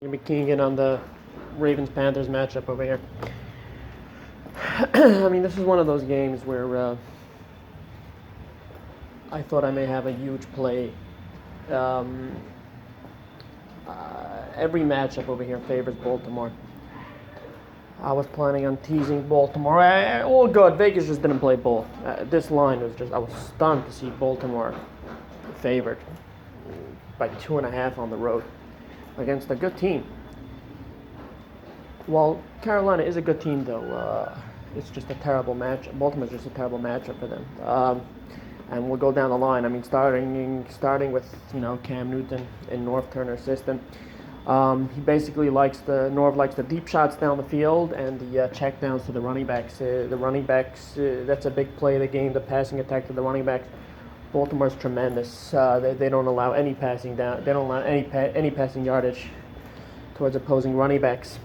Gonna be keying in on the Ravens-Panthers matchup over here. I mean, this is one of those games where I thought I may have a huge play. Um, every matchup over here favors Baltimore. I was planning on teasing Baltimore. All good. Vegas just didn't play ball. This line was just, I was stunned to see Baltimore favored by 2.5 on the road against a good team. While Carolina is a good team, though, it's just a terrible match. Baltimore's just a terrible matchup for them. And we'll go down the line. I mean, starting with Cam Newton in Norv Turner's system. He basically Norv likes the deep shots down the field and the checkdowns to the running backs. That's a big play of the game. The passing attack to the running backs. Baltimore's tremendous. They don't allow any passing down. They don't allow any passing yardage towards opposing running backs.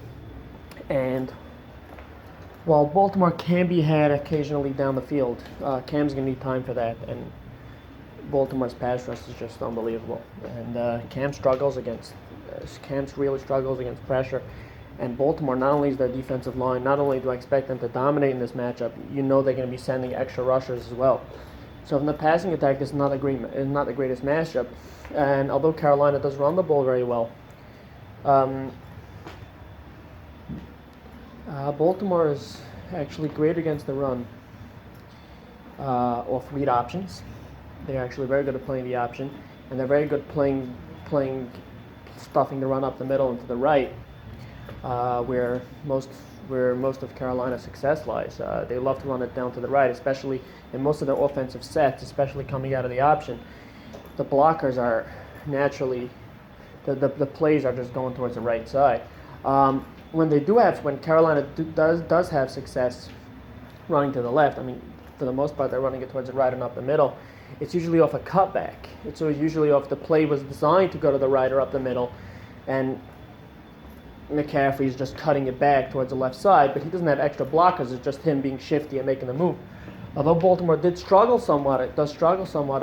And while Baltimore can be had occasionally down the field, Cam's going to need time for that. And Baltimore's pass rush is just unbelievable. And Cam's really struggles against pressure. And Baltimore, not only is their defensive line, not only do I expect them to dominate in this matchup, they're going to be sending extra rushers as well. So from the passing attack, this is not the greatest matchup. And although Carolina does run the ball very well, Baltimore is actually great against the run off read options. They're actually very good at playing the option, and they're very good playing stuffing the run up the middle and to the right, where most of Carolina's success lies. They love to run it down to the right, especially in most of their offensive sets, especially coming out of the option. The blockers are naturally, the plays are just going towards the right side. When Carolina does have success running to the left, I mean, for the most part, they're running it towards the right and up the middle. It's usually off a cutback. It's usually off the play was designed to go to the right or up the middle, and McCaffrey's just cutting it back towards the left side, but he doesn't have extra blockers. It's just him being shifty and making the move. Although Baltimore does struggle somewhat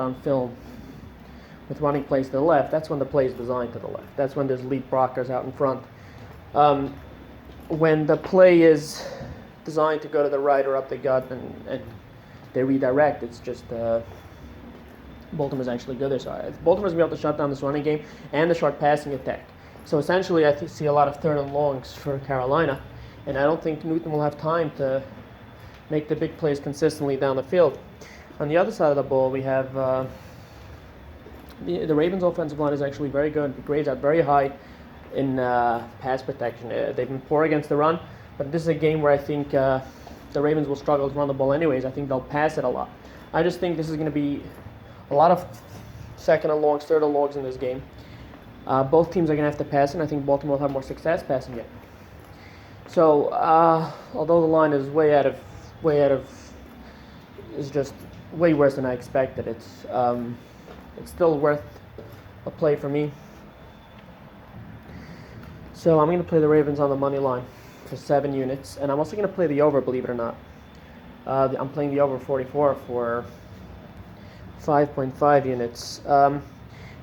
on film with running plays to the left. That's when the play is designed to the left. That's when there's lead blockers out in front. When the play is designed to go to the right or up the gut and they redirect, it's just Baltimore's actually good there. So Baltimore's going to be able to shut down this running game and the short passing attack. So essentially, I see a lot of third and longs for Carolina, and I don't think Newton will have time to make the big plays consistently down the field. On the other side of the ball, we have the Ravens' offensive line is actually very good. It grades out very high in pass protection. They've been poor against the run, but this is a game where I think the Ravens will struggle to run the ball anyways. I think they'll pass it a lot. I just think this is going to be a lot of second and longs, third and longs in this game. Both teams are going to have to pass, and I think Baltimore will have more success passing it. So, although the line is is just way worse than I expected, it's still worth a play for me. So I'm going to play the Ravens on the money line for 7 units, and I'm also going to play the over, believe it or not. I'm playing the over 44 for 5.5 units.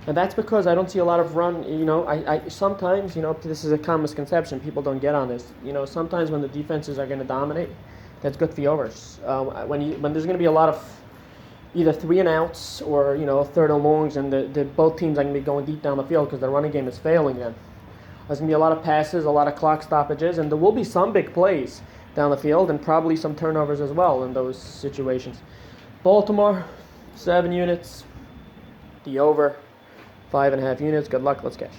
And that's because I don't see a lot of run. I sometimes, this is a common misconception. People don't get on this. Sometimes when the defenses are going to dominate, that's good for the overs. When there's going to be a lot of either 3 and outs or third and longs, and both teams are going to be going deep down the field because the running game is failing them. There's going to be a lot of passes, a lot of clock stoppages, and there will be some big plays down the field and probably some turnovers as well in those situations. Baltimore, 7 units. The over, 5.5 units. Good luck. Let's cash.